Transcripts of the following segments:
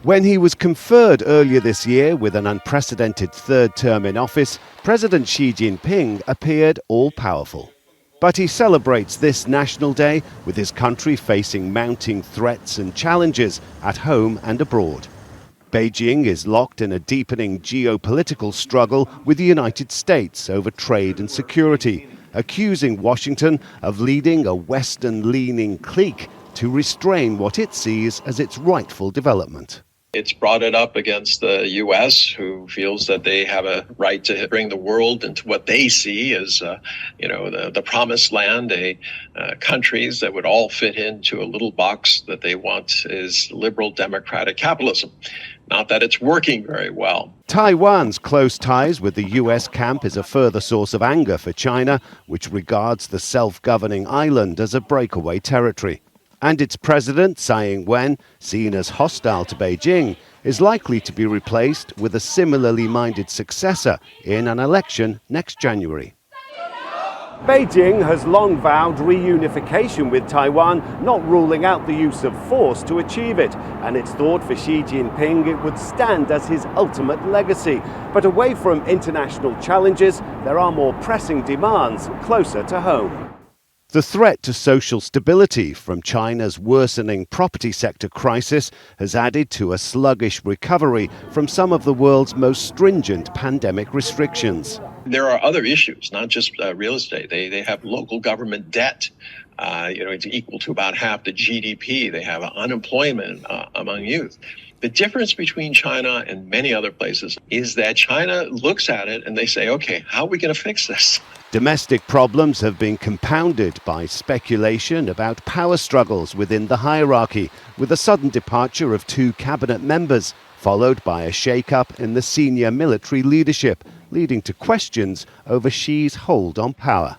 When he was conferred earlier this year with an unprecedented third term in office, President Xi Jinping appeared all-powerful. But he celebrates this National Day with his country facing mounting threats and challenges at home and abroad. Beijing is locked in a deepening geopolitical struggle with the United States over trade and security, accusing Washington of leading a Western-leaning clique to restrain what it sees as its rightful development. It's brought it up against the U.S., who feels that they have a right to bring the world into what they see as, the promised land, countries that would all fit into a little box that they want is liberal democratic capitalism. Not that it's working very well. Taiwan's close ties with the U.S. camp is a further source of anger for China, which regards the self-governing island as a breakaway territory. And its president, Tsai Ing-wen, seen as hostile to Beijing, is likely to be replaced with a similarly minded successor in an election next January. Beijing has long vowed reunification with Taiwan, not ruling out the use of force to achieve it. And it's thought for Xi Jinping it would stand as his ultimate legacy. But away from international challenges, there are more pressing demands closer to home. The threat to social stability from China's worsening property sector crisis has added to a sluggish recovery from some of the world's most stringent pandemic restrictions. There are other issues, not just real estate. They have local government debt. It's equal to about half the GDP. They have unemployment among youth. The difference between China and many other places is that China looks at it and they say, okay, how are we going to fix this? Domestic problems have been compounded by speculation about power struggles within the hierarchy, with a sudden departure of 2 cabinet members, followed by a shake-up in the senior military leadership, leading to questions over Xi's hold on power.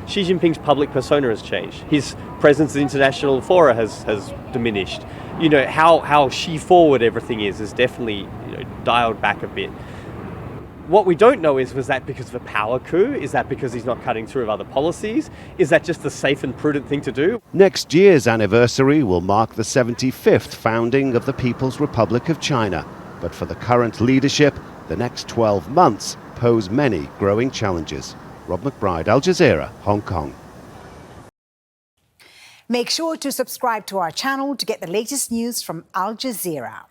Xi Jinping's public persona has changed. His presence in international fora has diminished. How Xi-forward everything is definitely dialed back a bit. What we don't know is, was that because of a power coup? Is that because he's not cutting through with other policies? Is that just the safe and prudent thing to do? Next year's anniversary will mark the 75th founding of the People's Republic of China. But for the current leadership, the next 12 months pose many growing challenges. Rob McBride, Al Jazeera, Hong Kong. Make sure to subscribe to our channel to get the latest news from Al Jazeera.